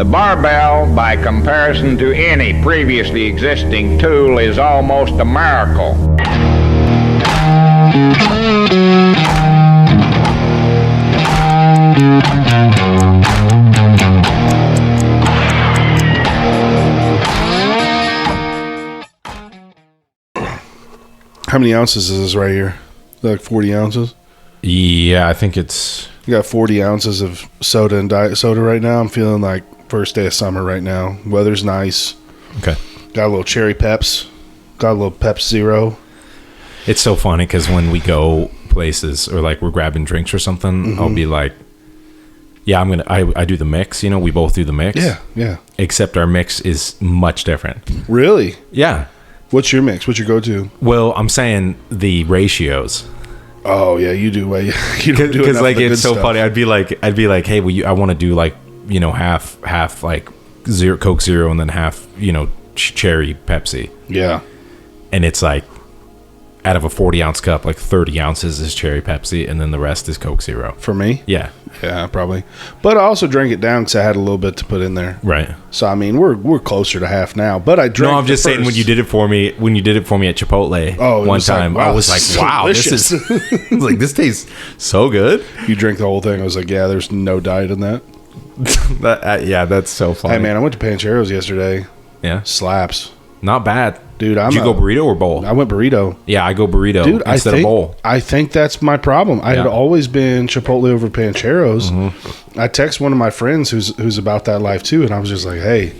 The barbell, by comparison to any previously existing tool, is almost a miracle. How many ounces is this right here? Like 40 ounces? Yeah, I think it's... You got 40 ounces of soda and diet soda right now. I'm feeling like first day of summer right now. Weather's nice. Okay. Got a little cherry Peps. Got a little Pep Zero. It's so funny because when we go places or like we're grabbing drinks or something, I'll be like, yeah, I do the mix. You know, we both do the mix. Yeah. Except our mix is much different. Really? Yeah. What's your mix? What's your go-to? Well, I'm saying the ratios. Oh yeah, you do. You don't do Because like it's so stuff. funny. I'd be like, hey, I want to do like, you know, half like zero Coke Zero and then half, you know, cherry Pepsi. Yeah. And it's like, out of a 40-ounce cup, like 30 ounces is cherry Pepsi, and then the rest is Coke Zero. For me? Yeah. Yeah, probably. But I also drank it down because I had a little bit to put in there. Right. So I mean, we're closer to half now. But I drank. No, I'm just saying when you did it for me at Chipotle one time, like, wow, I was like, wow, delicious. this is like this tastes so good. You drink the whole thing. I was like, yeah, there's no diet in that. Yeah, that's so funny. Hey man, I went to Pancheros yesterday. Yeah. Slaps. Not bad. Dude, Did you go burrito or bowl? I went burrito. Yeah, I go burrito instead of bowl. I think that's my problem. I had always been Chipotle over Pancheros. I text one of my friends who's about that life too, and I was just like, hey,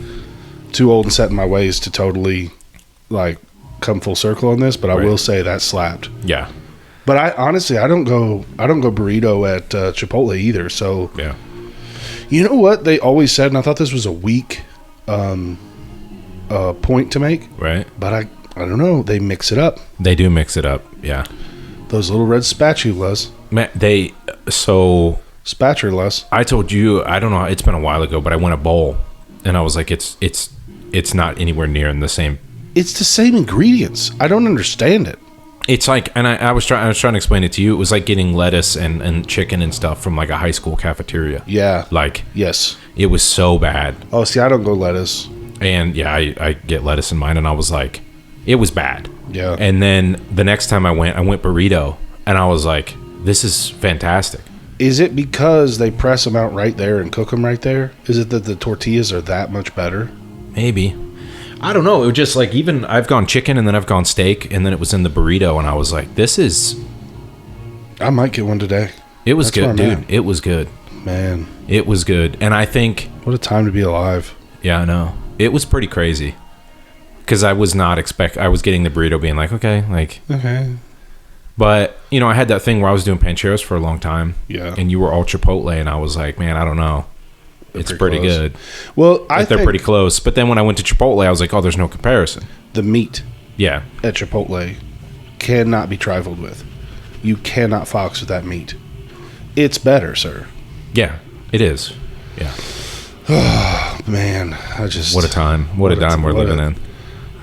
too old and set in my ways to totally like come full circle on this, but I will say that slapped. Yeah. But I honestly I don't go burrito at Chipotle either. So yeah. You know what they always said, and I thought this was a weak point to make, right? But I don't know. They mix it up. They do mix it up. Yeah. Those little red spatulas. Man, spatulas. I told you, I don't know. It's been a while ago, but I went a bowl, and I was like, it's not anywhere near in the same. It's the same ingredients. I don't understand it. It's like, and I was trying to explain it to you. It was like getting lettuce and chicken and stuff from like a high school cafeteria. Yeah. Like, yes. It was so bad. Oh, see, I don't go lettuce. And yeah, I get lettuce in mine, and I was like, it was bad. Yeah. And then the next time I went burrito, and I was like, this is fantastic. Is it because they press them out right there and cook them right there? Is it that the tortillas are that much better? Maybe. I don't know. It was just like, even I've gone chicken and then I've gone steak, and then it was in the burrito, and I was like, this is... I might get one today. It was good, dude. It was good. Man. It was good. And I think... What a time to be alive. Yeah, I know. It was pretty crazy. Because I was not I was getting the burrito being like, okay, like... Okay. But, you know, I had that thing where I was doing Pancheros for a long time. Yeah. And you were all Chipotle, and I was like, man, I don't know. It's pretty good. Well, I think they're pretty close. But then when I went to Chipotle, I was like, oh, there's no comparison. The meat at Chipotle cannot be trifled with. You cannot fox with that meat. It's better, sir. Yeah, it is. Yeah. Oh, man. What a time. What a time we're living in.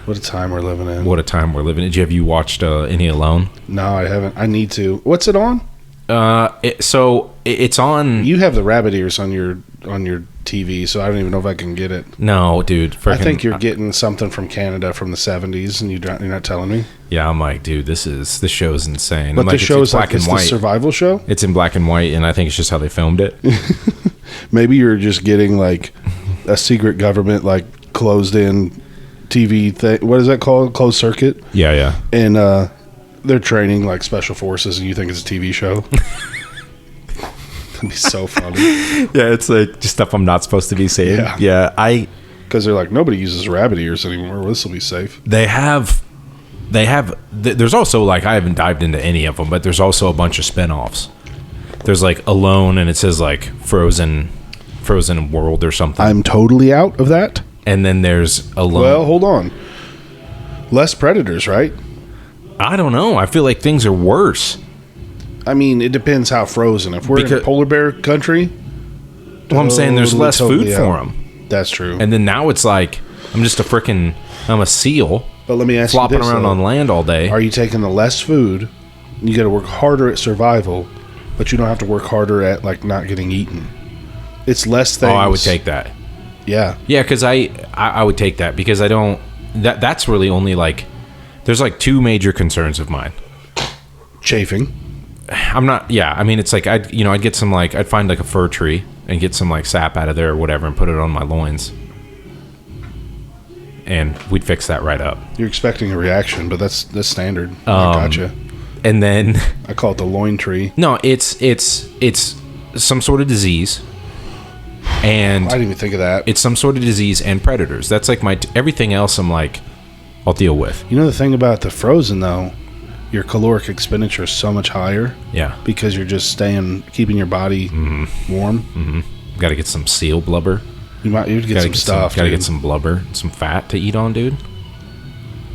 What a time we're living in. What a time we're living in. Have you watched any Alone? No, I haven't. I need to. What's it on? It's on. You have the rabbit ears on your TV, so I don't even know if I can get it. No, dude. I think you're getting something from Canada from the 70s, and you're not telling me. Yeah, I'm like, dude, this show is insane. But the show is black and white. The survival show. It's in black and white, and I think it's just how they filmed it. Maybe you're just getting like a secret government, like closed in TV thing. What is that called? Closed circuit. Yeah. And they're training like special forces, and you think it's a TV show. That'd be so funny. Yeah, it's like just stuff I'm not supposed to be saying. Yeah, because they're like, nobody uses rabbit ears anymore. This will be safe. They have. There's also like, I haven't dived into any of them, but there's also a bunch of spinoffs. There's like Alone, and it says like Frozen World or something. I'm totally out of that. And then there's Alone. Well, hold on. Less predators, right? I don't know. I feel like things are worse. I mean, it depends how frozen. If we're in polar bear country, well, I'm saying there's less food for them. That's true. And then now it's like I'm a seal. But let me ask you this, flopping around on land all day. Are you taking the less food? You got to work harder at survival, but you don't have to work harder at like not getting eaten. It's less things. Oh, I would take that. Yeah. Yeah, because I would take that because I don't. That's really only like. There's like two major concerns of mine. Chafing. I'm not. Yeah, I mean, it's like I'd get some like I'd find like a fir tree and get some like sap out of there or whatever and put it on my loins, and we'd fix that right up. You're expecting a reaction, but that's standard. I gotcha. And then I call it the loin tree. no, it's some sort of disease, and I didn't even think of that. it's some sort of disease and predators. That's like everything else. I'm like, I'll deal with. You know the thing about the frozen though, your caloric expenditure is so much higher. Yeah, Because you're just keeping your body warm. got to get some seal blubber. You'd get Gotta some stuff. Got to dude. get some blubber, some fat to eat on, dude.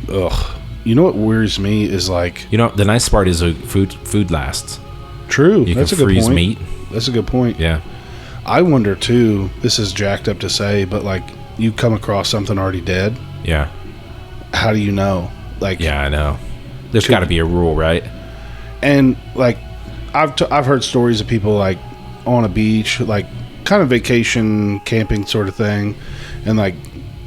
Ugh. You know what worries me is like You know, the nice part is food lasts. true. You That's a can good freeze point. meat. That's a good point. Yeah. I wonder too. This is jacked up to say, but like you come across something already dead. Yeah. How do you know? Like Yeah, I know. There's got to be a rule, right? And like I've heard stories of people like on a beach, like kind of vacation camping sort of thing, and like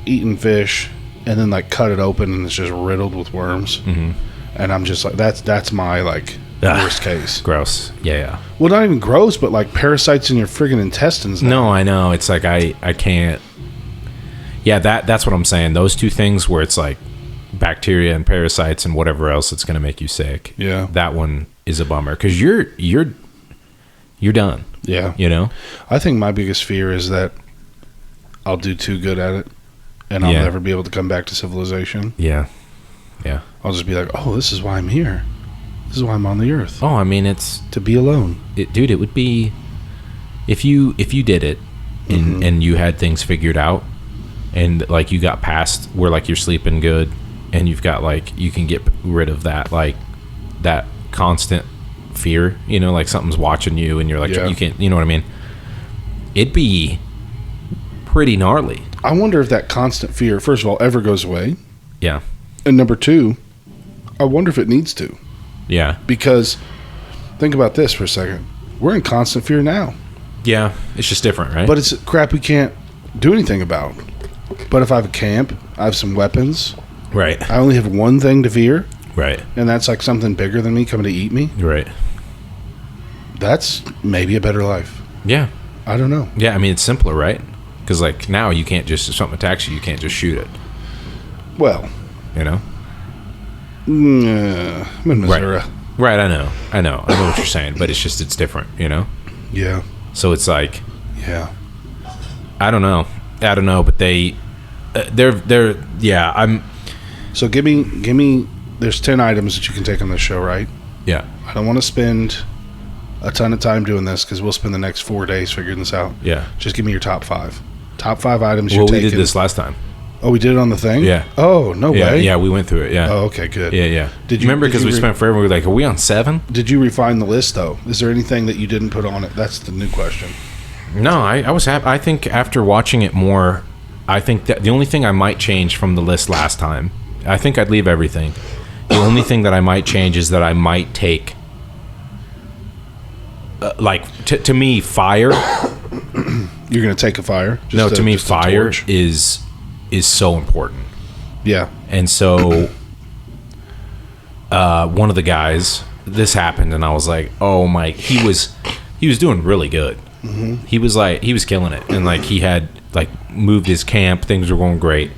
eating fish, and then like cut it open and it's just riddled with worms. Mm-hmm. And I'm just like, that's my like worst case. Gross. Yeah. Well, not even gross, but like parasites in your friggin' intestines. now. No, I know. It's like I can't. Yeah, that's what I'm saying. Those two things where it's like bacteria and parasites and whatever else that's going to make you sick. Yeah. That one is a bummer because you're done. Yeah. You know. I think my biggest fear is that I'll do too good at it, and I'll Yeah. never be able to come back to civilization. Yeah. Yeah. I'll just be like, oh, this is why I'm here. This is why I'm on the earth. Oh, I mean, it's To be alone. dude. It would be if you did it and you had things figured out and like you got past where like you're sleeping good and you've got like you can get rid of that like that constant fear, you know, like something's watching you and you're like Yeah. you can't, you know what I mean? It'd be pretty gnarly. I wonder if that constant fear, first of all, ever goes away. Yeah. And number two, I wonder if it needs to. Yeah. Because think about this for a second. We're in constant fear now. Yeah. It's just different, right? But it's crap we can't do anything about. But if I have a camp, I have some weapons, right. I only have one thing to fear, Right. and that's like something bigger than me coming to eat me. Right. That's maybe a better life. Yeah. I don't know. Yeah, I mean it's simpler, right? Because like now you can't just if something attacks you can't just shoot it, Well, you know? I'm in Missouri. Right, I know what you're saying, but it's different, you know. Yeah. So it's like Yeah. I don't know, but they're yeah. I'm So give me. There's 10 items that you can take on this show, right? yeah I don't want to spend a ton of time doing this because we'll spend the next 4 days figuring this out. yeah. Just give me your top 5. Top 5 items Well, you're we taking. did this last time. Oh, we did it on the thing? Yeah. Oh, no Yeah, way. yeah, we went through it. Yeah. Oh, okay, good. Yeah. Did you remember? did Because you we spent forever. We were like, "Are we on 7?" Did you refine the list though? Is there anything that you didn't put on it? That's the new question. No, I was happy. I think after watching it more, I think that the only thing I might change from the list last time, I think I'd leave everything. The only thing that I might change is that I might take, like, to me, fire. You're gonna take a fire? No, to me, just a fire torch? is so important. Yeah. And so, one of the guys, this happened, and I was like, "Oh my!" He was doing really good. Mm-hmm. He was killing it, and like he had like moved his camp. Things were going great.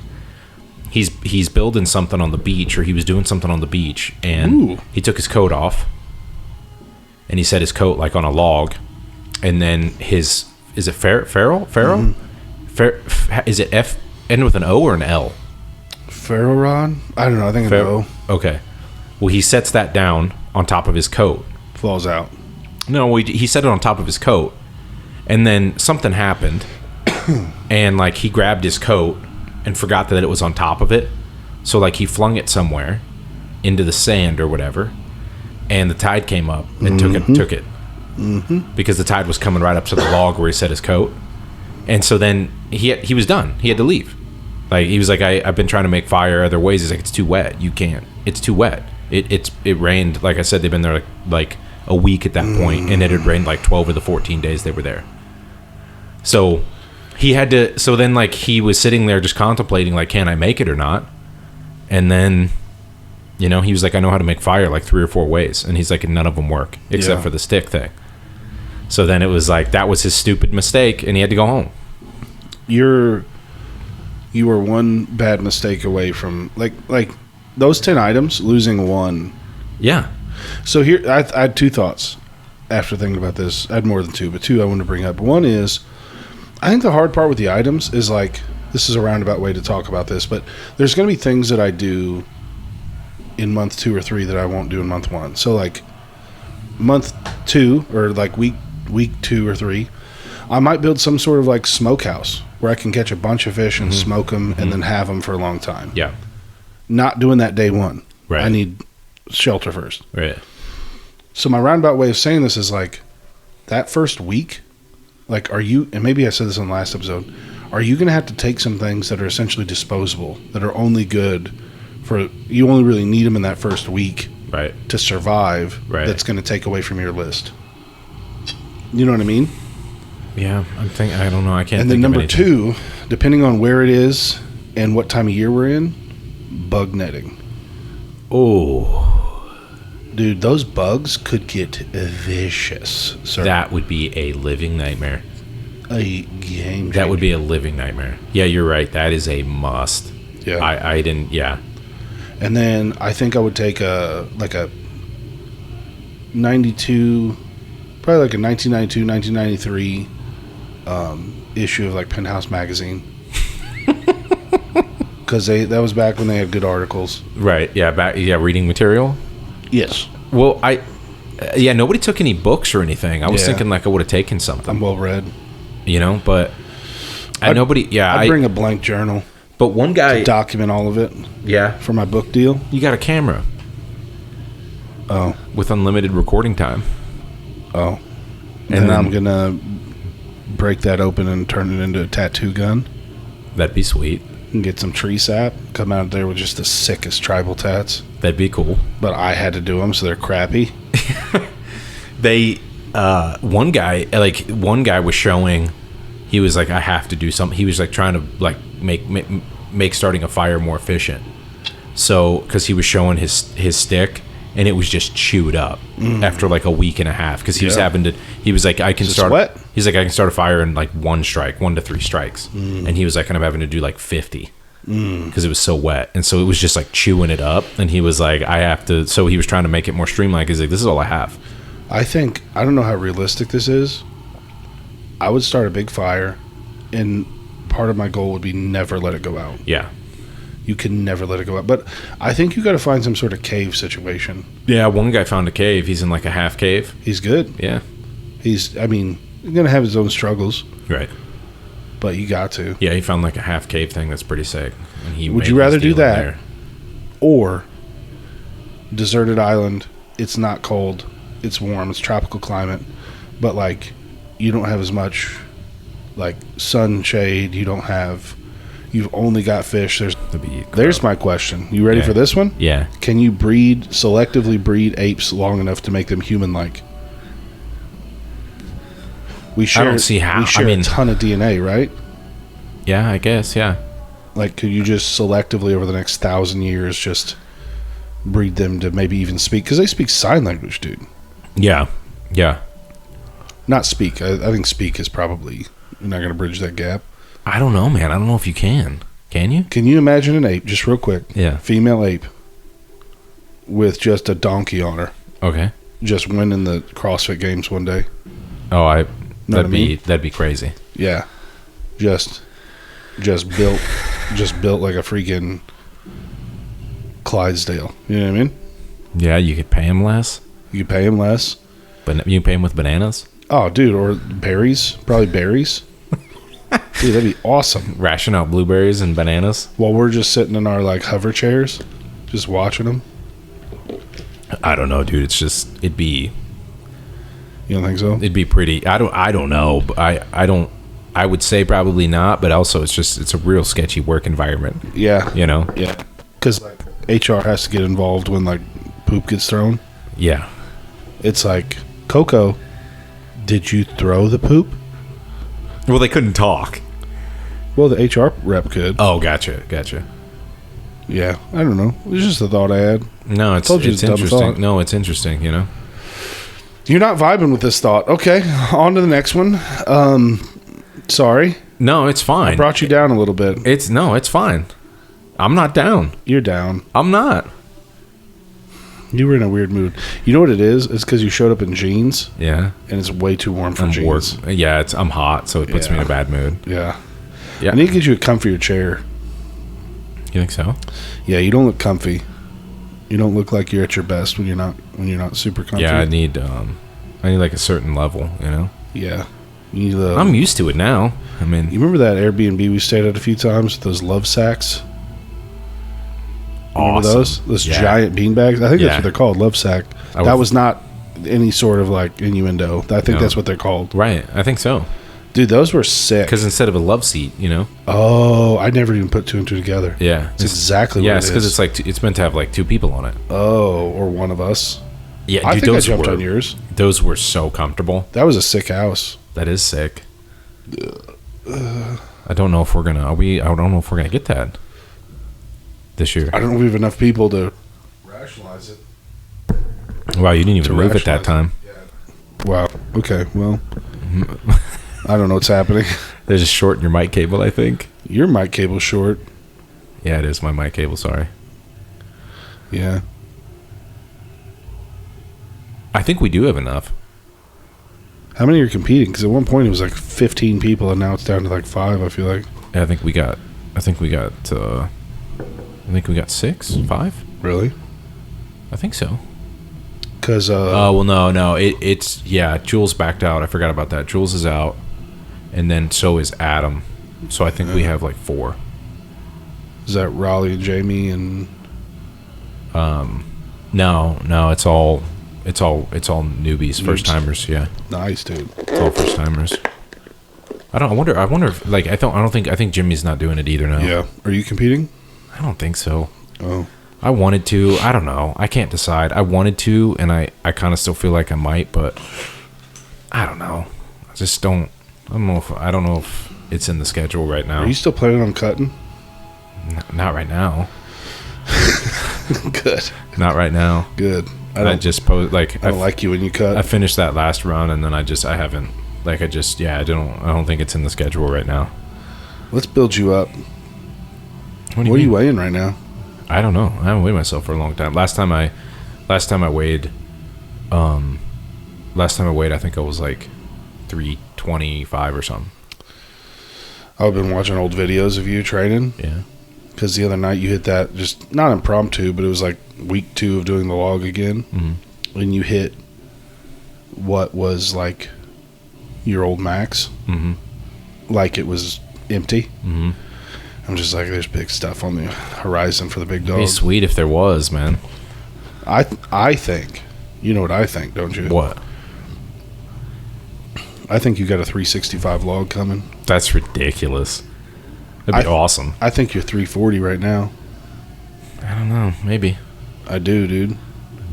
He's building something on the beach, or he was doing something on the beach, and Ooh. he took his coat off, and he set his coat like on a log, and then is it Farrell? Mm-hmm. Is it F end with an O or an L? Ferro rod? I don't know. I think it's no. Okay. Well, he sets that down on top of his coat. Falls out. No, he set it on top of his coat, and then something happened, and like he grabbed his coat and forgot that it was on top of it, so like he flung it somewhere into the sand or whatever, and the tide came up and took it because the tide was coming right up to the log where he set his coat, and so then he was done. He had to leave. Like he was like, I've been trying to make fire other ways. He's like, it's too wet. You can't. It's too wet. It rained. Like I said, they've been there like a week at that point, and it had rained like 12 of the 14 days they were there. So he had to. So then, like, he was sitting there just contemplating, like, can I make it or not? And then, you know, he was like, I know how to make fire like 3 or 4 ways, and he's like, none of them work except for the stick thing. So then it was like that was his stupid mistake, and he had to go home. You were one bad mistake away from like those 10 items, losing one. Yeah. So here, I had 2 thoughts after thinking about this. I had more than 2, but 2 I wanted to bring up. One is, I think the hard part with the items is, like, this is a roundabout way to talk about this, but there's going to be things that I do in month 2 or 3 that I won't do in month 1. So, like, month 2 or like week 2 or 3, I might build some sort of like smokehouse where I can catch a bunch of fish and smoke them and then have them for a long time. Yeah. Not doing that day 1. Right. I need shelter first. Right. So my roundabout way of saying this is, like, that first week, like, are you, and maybe I said this on the last episode, are you going to have to take some things that are essentially disposable, that are only good for, you only really need them in that first week Right. to survive, Right. that's going to take away from your list? You know what I mean? Yeah. I don't know. I can't. And then number 2, depending on where it is and what time of year we're in, bug netting. Oh, Dude, those bugs could get vicious, sir. that would be a living nightmare. A game That would changer. be a living nightmare. Yeah, you're right. That is a must. Yeah. I didn't. Yeah. And then I think I would take a 92, probably like a 1992, 1993 issue of like Penthouse magazine. Because that was back when they had good articles. Right. Yeah. Reading material. Yes. Well, nobody took any books or anything. I was Yeah. thinking like I would have taken something, I'm well read. you know, but nobody. Yeah. I'd bring a blank journal but one guy. to document all of it Yeah. for my book deal. You got a camera Oh. with unlimited recording time. Oh. And And then then- I'm going to break that open and turn it into a tattoo gun. That'd be sweet. And get some tree sap. Come out there with just the sickest tribal tats. That'd be cool. But I had to do them, so they're crappy. They one guy was showing, he was like, I have to do something. He was like trying to like make starting a fire more efficient. So because he was showing his stick and it was just chewed up after like a week and a half because he was Yeah. he was like, I can Is it start sweat? He's like, I can start a fire in like 1 to 3 strikes. And he was like, and I'm having to do like 50 because it was so wet. And so it was just like chewing it up. And he was like, I have to, so he was trying to make it more streamlined. He's like, this is all I have. I think, I don't know how realistic this is. I would start a big fire, and part of my goal would be never let it go out. Yeah. You can never let it go out. But I think you got to find some sort of cave situation. Yeah. One guy found a cave. He's in like a half cave. He's good. Yeah. He's going to have his own struggles, Right. but you got to. Yeah. He found like a half cave thing that's pretty sick. And he Would made you rather his do deal in that? there. Or deserted island, it's not cold, it's warm, it's tropical climate, but like you don't have as much like sunshade, you've only got fish. There's my question. You ready Yeah. for this one? Yeah. Can you selectively breed apes long enough to make them human-like? We share, don't see how. We share I mean- a ton of DNA, right? Yeah. I guess. Yeah. Like, could you just selectively over the next 1,000 years just breed them to maybe even speak? Because they speak sign language, dude. Yeah. Yeah. Not speak. I think speak is probably, you're not going to bridge that gap. I don't know, man. I don't know if you can. Can you? Can you imagine an ape, just real quick? Yeah. Female ape with just a donkey on her, Okay. just winning the CrossFit Games one day. Oh, what I mean? that'd be crazy. Yeah. Just built like a freaking Clydesdale. You know what I mean? Yeah. You could pay him less, You could pay him less. but you pay him with bananas. Oh, dude, or berries. Probably berries. Dude, that'd be awesome. Ration out blueberries and bananas. While we're just sitting in our like hover chairs, just watching them. I don't know, dude. It's just it'd be pretty. I don't know. But I don't. I would say probably not, but also it's a real sketchy work environment. Yeah. You know. Yeah. Because like HR has to get involved when like poop gets thrown. Yeah. It's like, Coco, did you throw the poop? Well, they couldn't talk. Well, the HR rep could. Oh, gotcha. Yeah, I don't know. It was just a thought I had. No, it's Told you it's a dumb interesting. thought. No, it's interesting. You know. You're not vibing with this thought. Okay, on to the next one. Sorry. No, it's fine. I brought you down a little bit. It's fine. I'm not down. You're down. I'm not. You were in a weird mood. You know what it is? It's because you showed up in jeans. Yeah. And it's way too warm for jeans. Yeah, I'm hot, so it puts me in a bad mood. Yeah. Yeah. I need to get you a comfier chair. You think so? Yeah, you don't look comfy. You don't look like you're at your best when you're not super comfy. Yeah, I need like a certain level, you know. Yeah. You need I'm used to it now. I mean, you remember that Airbnb we stayed at a few times with those love sacks? Remember awesome. those giant beanbags? I think that's what they're called, love sack. That was not any sort of like innuendo. I think that's what they're called. Right, I think so. Dude, those were sick. Because instead of a love seat, you know. Oh, I never even put two and two together. Yeah, it's exactly what it is. Yeah, it's because it's like it's meant to have like two people on it. Oh, or one of us. Yeah, I dude, think I jumped on yours. Those were so comfortable. That was a sick house. That is sick. I don't know if we're gonna. I don't know if we're gonna get that this year. I don't know if we have enough people to rationalize it. Wow, you didn't even move at that time. Wow. Okay. Well, I don't know what's happening. There's a short in your mic cable, I think. Your mic cable's short. Yeah, it is my mic cable. Sorry. Yeah. I think we do have enough. How many are competing? Because at one point it was like 15 people, and now it's down to like 5. I feel like. Yeah, I think we got 6, 5. Really? I think so. Because well, no, it's Jules backed out. I forgot about that. Jules is out, and then so is Adam. So I think we have like 4. Is that Raleigh and Jamie and? No, it's all newbies, first timers. Yeah, nice, dude. It's all first timers. I wonder if like I think Jimmy's not doing it either now. Yeah. Are you competing? I don't think so. Oh. I wanted to. I don't know. I can't decide. I wanted to, and I kind of still feel like I might, but I don't know. I just don't. I don't know if it's in the schedule right now. Are you still planning on cutting? Not right now. Good. Not right now. Good. I just posed like I don't like you when you cut. I finished that last run, and then I haven't. Like I don't think it's in the schedule right now. Let's build you up. What are you weighing right now? I don't know. I haven't weighed myself for a long time. Last time I weighed, I think I was like 325 or something. I've been watching old videos of you training. Yeah. Because the other night you hit that, just not impromptu, but it was like week 2 of doing the log again. Mm-hmm. And you hit what was like your old max. Mm-hmm. Like it was empty. Mm-hmm. I'm just like, there's big stuff on the horizon for the big dog. It'd be sweet if there was, man. I think, you know what I think, don't you? What? I think you got a 365 log coming. That's ridiculous. That'd be awesome. I think you're 340 right now. I don't know. Maybe. I do, dude.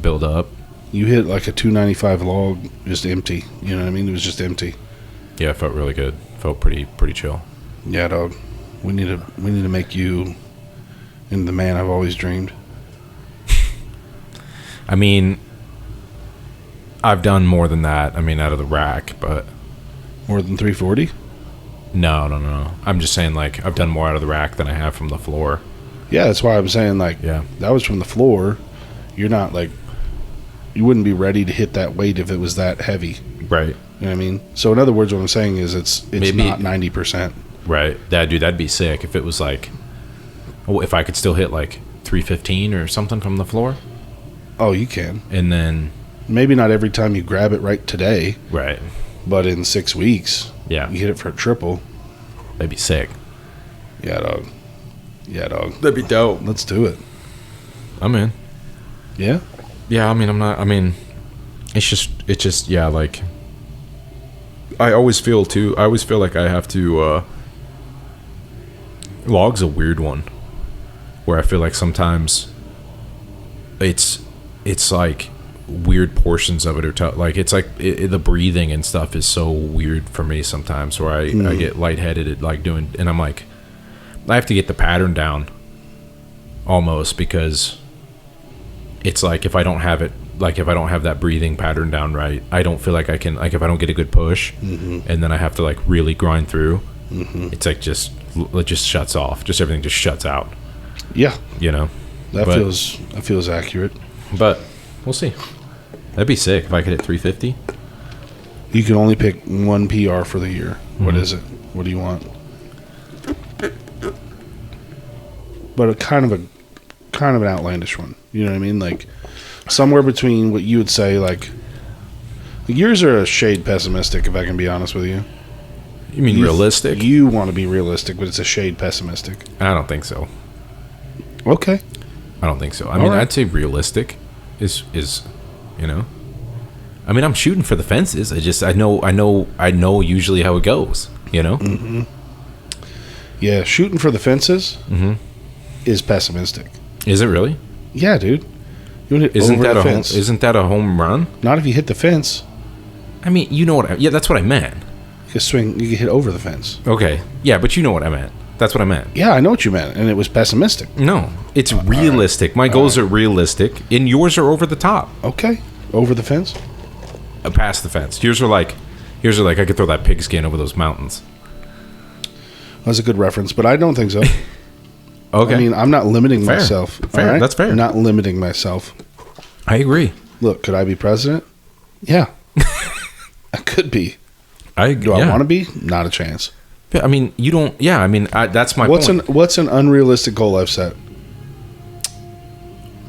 Build up. You hit like a 295 log, just empty. You know what I mean? It was just empty. Yeah, it felt really good. Felt pretty chill. Yeah, dog. We need to make you into the man I've always dreamed. I mean, I've done more than that. I mean, out of the rack, but More than 340? No. I'm just saying, like, I've done more out of the rack than I have from the floor. Yeah, that's why I'm saying, like, yeah, that was from the floor. You're not, like, you wouldn't be ready to hit that weight if it was that heavy. Right. You know what I mean? So, in other words, what I'm saying is it's maybe not 90%. Right. That'd be sick if it was, like, if I could still hit, like, 315 or something from the floor. Oh, you can. And then... Maybe not every time you grab it right today. Right. But in 6 weeks, yeah, you hit it for a triple. That'd be sick. Yeah, dog. That'd be dope. Let's do it. I'm in. Yeah? Yeah, it's just, yeah, like, I always feel like I have to, log's a weird one, where I feel like sometimes it's like, weird portions of it are like it's like the breathing and stuff is so weird for me sometimes where I get lightheaded at like doing, and I'm like I have to get the pattern down almost, because it's like if I don't have it, like if I don't have that breathing pattern down right, I don't feel like I can, like if I don't get a good push and then I have to like really grind through, it's like it just shuts off. Just everything just shuts out. Yeah. You know? That feels accurate. But we'll see. That'd be sick if I could hit 350. You can only pick one PR for the year. What is it? What do you want? But a kind of an outlandish one. You know what I mean? Like somewhere between what you would say, like yours are a shade pessimistic, if I can be honest with you. You mean realistic? You want to be realistic, but it's a shade pessimistic. I don't think so. Okay. I don't think so. I mean, I'd say realistic is you know. I mean, I'm shooting for the fences. I know usually how it goes, you know? Mm-hmm. Yeah, shooting for the fences is pessimistic. Is it really? Yeah, dude. You hit isn't over that the a fence. Isn't that a home run? Not if you hit the fence. I mean, you know what? Yeah, that's what I meant. You can swing. You can hit over the fence. Okay. Yeah, but you know what I meant. That's what I meant. Yeah, I know what you meant, and it was pessimistic. No, it's realistic. Right. My goals are realistic, and yours are over the top. Okay, over the fence. Past the fence. Yours are like I could throw that pigskin over those mountains. That's a good reference, but I don't think so. Okay. I mean, I'm not limiting myself. Fair. Right? That's fair. I'm not limiting myself. I agree. Look, could I be president? Yeah. I could be. I want to be? Not a chance. I mean, you don't. Yeah, I mean, that's my point. What's an unrealistic goal I've set?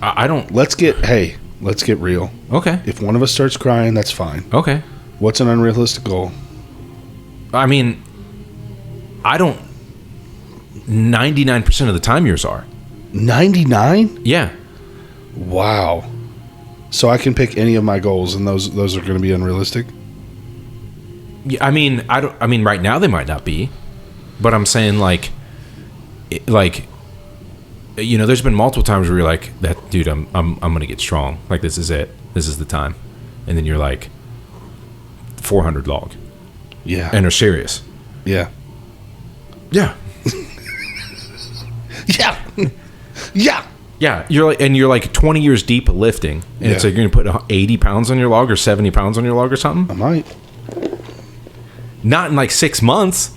I don't. Let's get real. Okay. If one of us starts crying, that's fine. Okay. What's an unrealistic goal? I mean, I don't. 99% of the time, yours are. 99? Yeah. Wow. So I can pick any of my goals, and those are going to be unrealistic. Yeah, I mean, I mean, right now they might not be, but I'm saying like, you know, there's been multiple times where you're like, that dude, I'm gonna get strong. Like, this is it. This is the time. And then you're like, 400 log. Yeah. And are serious. Yeah. Yeah. Yeah. Yeah. Yeah. You're like 20 years deep of lifting, and it's like you're gonna put 80 pounds on your log or 70 pounds on your log or something. I might. Not in like 6 months.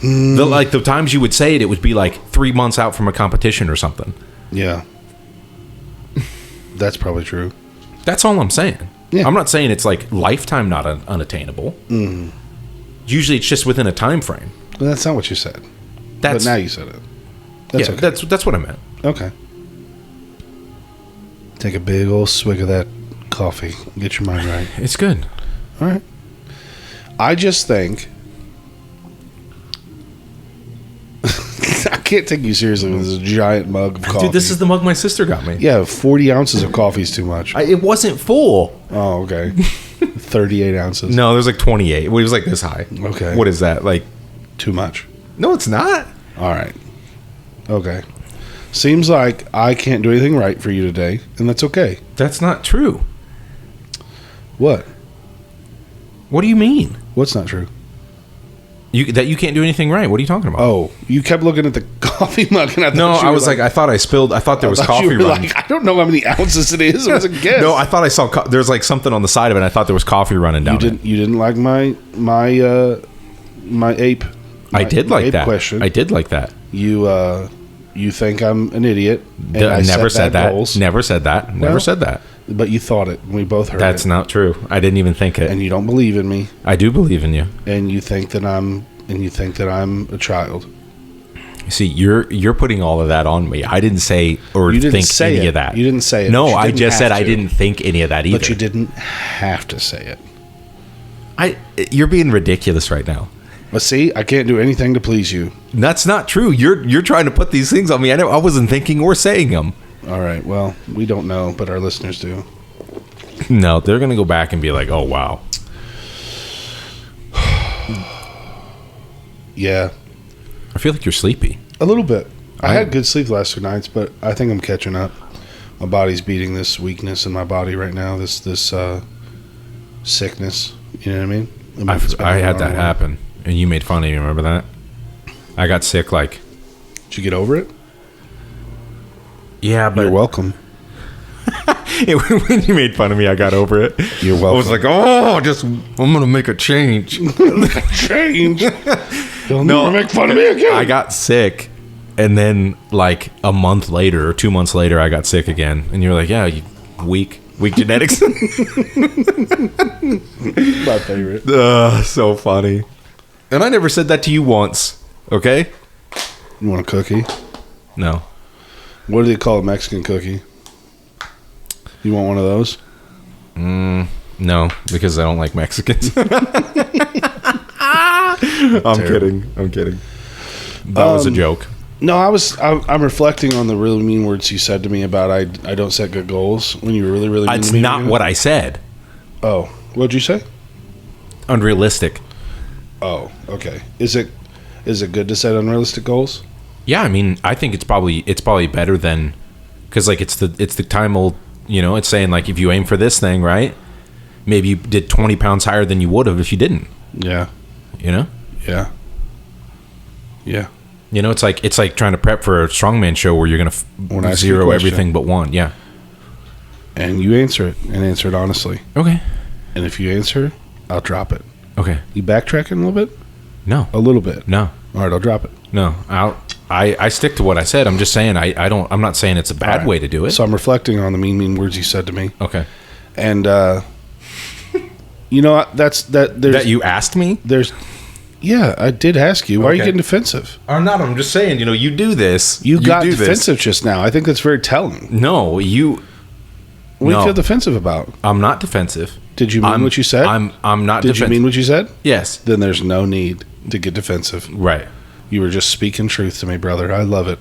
The times you would say it would be like 3 months out from a competition or something. Yeah. That's probably true. That's all I'm saying. Yeah. I'm not saying it's like lifetime not unattainable. Usually it's just within a time frame. Well, that's not what you said. But now you said it. That's okay. That's what I meant. Okay. Take a big old swig of that coffee. Get your mind right. It's good. All right. I just think I can't take you seriously with this giant mug of coffee. Dude, this is the mug my sister got me. Yeah, 40 ounces of coffee is too much. It wasn't full. Oh, okay. 38 ounces. No, there's like 28. It was like this high. Okay. What is that? Like, too much. no, it's not. All right. Okay. Seems like I can't do anything right for you today, and that's okay. That's not true. What? What do you mean? What's not true? That you can't do anything right. What are you talking about? Oh, you kept looking at the coffee mug, and I thought no, I was like, I thought I spilled. I thought there was coffee running. Like, I don't know how many ounces it is. It was a guess. No, I thought I saw there's like something on the side of it. And I thought there was coffee running down. You didn't like my ape. I did like that. Question. I did like that. You think I'm an idiot? And I never said that. Goals. Never said that. Never said that. But you thought it. We both heard That's it. not true. I didn't even think it. And you don't believe in me. I do believe in you. And you think that I'm a child. See, you're putting all of that on me. I didn't say or you didn't think say any it. of that. You didn't say it. No, I just said I didn't think any of that either. But you didn't have to say it. You're being ridiculous right now. But see, I can't do anything to please you. That's not true. You're trying to put these things on me. I wasn't thinking or saying them. All right. Well, we don't know, but our listeners do. No, they're going to go back and be like, oh, wow. Yeah. I feel like you're sleepy. A little bit. I had good sleep the last 2 nights, but I think I'm catching up. My body's beating this weakness in my body right now, this sickness. You know what I mean? I had that happen, and you made fun of me. Remember that? I got sick like. Did you get over it? Yeah, but You're welcome. When you made fun of me, I got over it. You're welcome. I was like, I'm gonna make a change. Change. You'll never make fun of me again. I got sick, and then like a month later or 2 months later, I got sick again. And you're like, yeah, you weak genetics. My favorite. So funny. And I never said that to you once. Okay. You want a cookie? No. What do they call a Mexican cookie? You want one of those? No, because I don't like Mexicans. I'm kidding. That was a joke. No, I'm reflecting on the really mean words you said to me about I don't set good goals when you were really, really mean It's to me. not what I said. Oh, what'd you say? Unrealistic. Oh, okay. Is it good to set unrealistic goals? Yeah, I mean, I think it's probably better than, because like it's the time old, it's saying like if you aim for this thing, right? Maybe you did 20 pounds higher than you would have if you didn't. Yeah. Yeah. Yeah. It's like trying to prep for a strongman show where you're gonna zero everything but one. Yeah. And you answer it honestly. Okay. And if you answer, I'll drop it. Okay. You backtracking a little bit? No. A little bit. No. All right, I'll drop it. No. I stick to what I said. I'm just saying I'm not saying it's a bad way to do it. So I'm reflecting on the mean words you said to me. Okay. And that you asked me? Yeah, I did ask you. Why are you getting defensive? I'm not. I'm just saying, you do this. You got defensive just now. I think that's very telling. No, What do you feel defensive about? I'm not defensive. Did you mean what you said? I'm not Did defensive. you mean what you said? Yes. Then there's no need to get defensive. Right. You were just speaking truth to me, brother. I love it.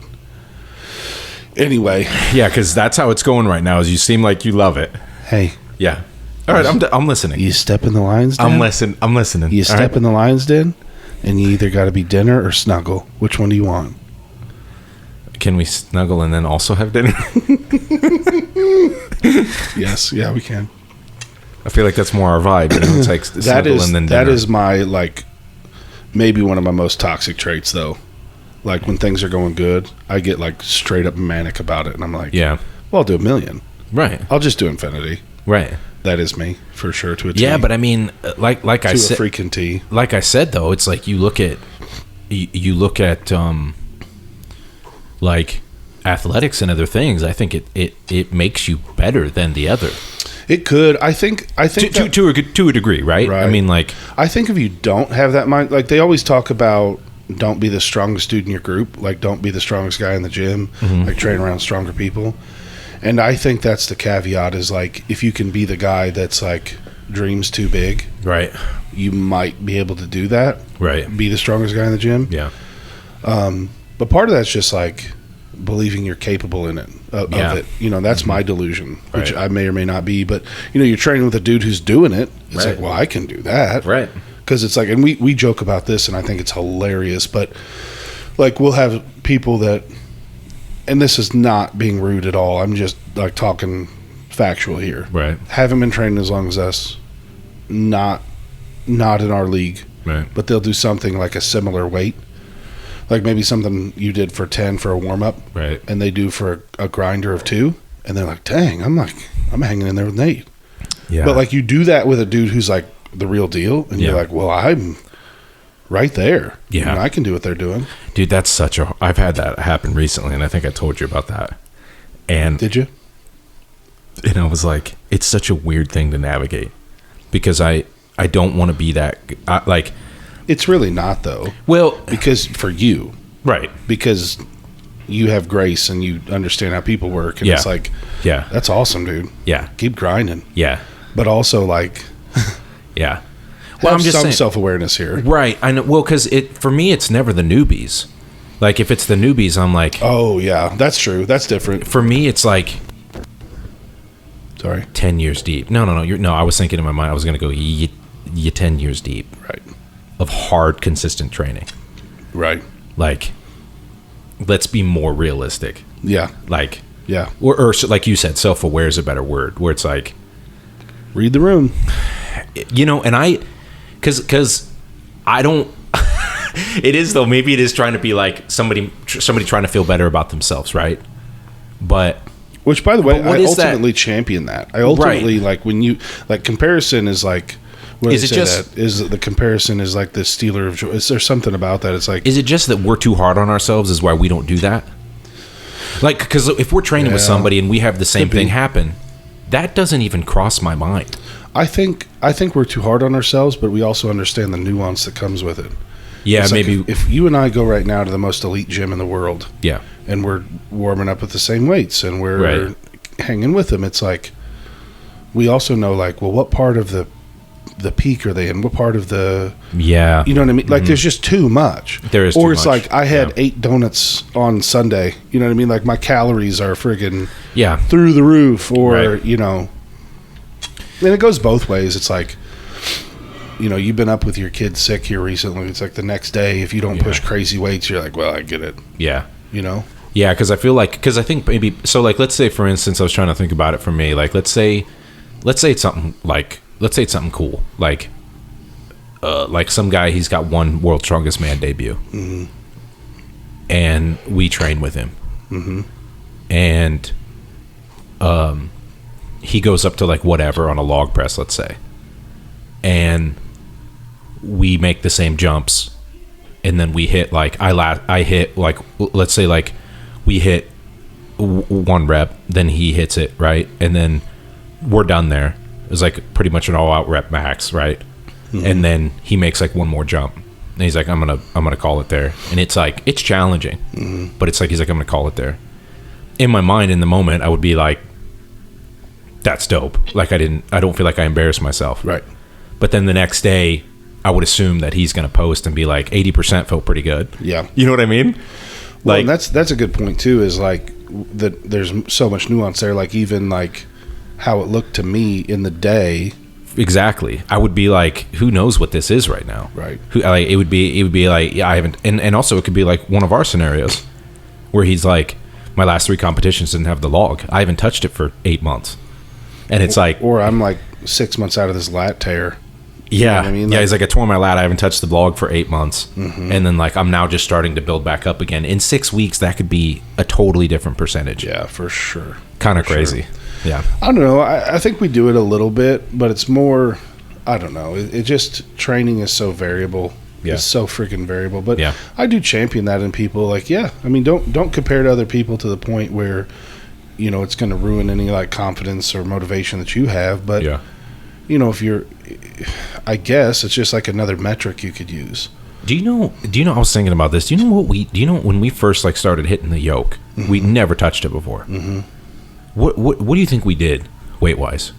Anyway. Yeah, because that's how it's going right now, is you seem like you love it. Hey. Yeah. All right, I'm listening. You step in the lion's den? I'm listening. You step in the lion's den, and you either got to be dinner or snuggle. Which one do you want? Can we snuggle and then also have dinner? Yes. Yeah, we can. I feel like that's more our vibe. It's like snuggle and then dinner. That is my, maybe one of my most toxic traits, though. Like, when things are going good, I get, straight up manic about it. And I'm like, yeah. Well, I'll do 1,000,000. Right. I'll just do infinity. Right. That is me, for sure, to a T. Yeah, but I mean, like I said, to a freaking T. Like I said, though, it's like you look at like athletics and other things. I think it makes you better than the other. It could. I think to a degree, right? Right. I mean, I think if you don't have that mind, they always talk about, don't be the strongest dude in your group. Don't be the strongest guy in the gym. Train around stronger people. And I think that's the caveat is if you can be the guy that's dreams too big, right? You might be able to do that, right? Be the strongest guy in the gym, yeah. But part of that's just believing you're capable in it of it. That's my delusion, which I may or may not be. But you're training with a dude who's doing it. It's well, I can do that, right? Because it's and we joke about this, and I think it's hilarious. But we'll have people that. And this is not being rude at all. I'm just talking factual here. Right. Haven't been trained as long as us. Not in our league. Right. But they'll do something like a similar weight. Maybe something you did for 10 for a warm up. Right. And they do for a grinder of 2. And they're like, dang, I'm hanging in there with Nate. Yeah. But you do that with a dude who's the real deal. And you're like, well, I'm right there. Yeah. I can do what they're doing. Dude, that's I've had that happen recently, and I think I told you about that. And did you? And I was like, it's such a weird thing to navigate because I don't want to be that it's really not though. Well, because for you, right? Because you have grace and you understand how people work, and it's yeah, that's awesome, dude. Yeah, keep grinding. Yeah, but also yeah. Well, I'm just some self-awareness here, right? I know. Well, because for me, it's never the newbies. If it's the newbies, I'm like, oh yeah, that's true. That's different. For me, it's sorry, 10 years deep. No. I was thinking in my mind, I was going to go, you 10 years deep, right? Of hard, consistent training, right? Let's be more realistic. Yeah. Yeah. Or like you said, self-aware is a better word. Where it's read the room. And because I don't It is though. Maybe it is trying to be like somebody trying to feel better about themselves, right? But which, by the way, what I is that? ultimately champion that. I ultimately like when you like comparison is like. What Is I it say just- that? Is the comparison is like the stealer of joy? Is there something about that? It's like is it just that we're too hard on ourselves? Is why we don't do that? Like, because if we're training with Yeah. somebody and we have the same Could be. thing happen, that doesn't even cross my mind. I think we're too hard on ourselves, but we also understand the nuance that comes with it. Yeah, It's like maybe. if you and I go right now to the most elite gym in the world, Yeah, and we're warming up with the same weights and we're Right. hanging with them, it's like we also know like, well, what part of the peak are they in? What part of the yeah. you know what I mean? Like there's just too much. There is or too it's much. like I had Yeah. 8 donuts on Sunday. You know what I mean? Like my calories are friggin' Yeah. through the roof, or Right. you know, and it goes both ways. It's like, you know, you've been up with your kid sick here recently. It's like the next day, if you don't push crazy weights, you're like, well, I get it. Yeah. You know? Yeah, because I feel like, because I think maybe, so like, let's say, for instance, I was trying to think about it for me. Like, let's say it's something cool. Like some guy, he's got one World's Strongest Man debut. Mm-hmm. And we train with him. Mm-hmm. And he goes up to like whatever on a log press, let's say. And we make the same jumps. And then we hit like, I hit like, let's say like we hit one rep, then he hits it, right? And then we're done there. It was like pretty much an all-out rep max, right? Mm-hmm. And then he makes like one more jump, and he's like, "I'm gonna call it there." And it's like it's challenging, but it's like he's like, "I'm gonna call it there." In my mind, in the moment, I would be like, "That's dope." Like I don't feel like I embarrassed myself, Right. But then the next day, I would assume that he's gonna post and be like, 80% felt pretty good. Yeah. You know what I mean? Well, Like and that's a good point too. Is like that. There's so much nuance there. Like even like how it looked to me in the day. exactly. I would be like, who knows what this is right now? Right. Who like it would be like, yeah, I haven't, and also it could be like one of our scenarios where he's like, my last 3 competitions didn't have the log. I haven't touched it for 8 months, and it's like, Or I'm like 6 months out of this lat tear. yeah, what I mean? yeah. Like- He's like, I tore my lat. I haven't touched the log for 8 months, and then like I'm now just starting to build back up again. In 6 weeks, that could be a totally different percentage. Yeah, for sure. Kind of For crazy. sure. Yeah. I don't know. I think we do it a little bit, but it's more. I don't know. It just training is so variable. Yeah. It's so freaking variable. But Yeah. I do champion that in people. Like, yeah, I mean, don't compare to other people to the point where, you know, it's going to ruin any like confidence or motivation that you have. But Yeah. you know, if you're, I guess it's just like another metric you could use. Do you know? I was thinking about this. Do you know when we first like started hitting the yoke, we never touched it before. Mm-hmm. What do you think we did weight wise?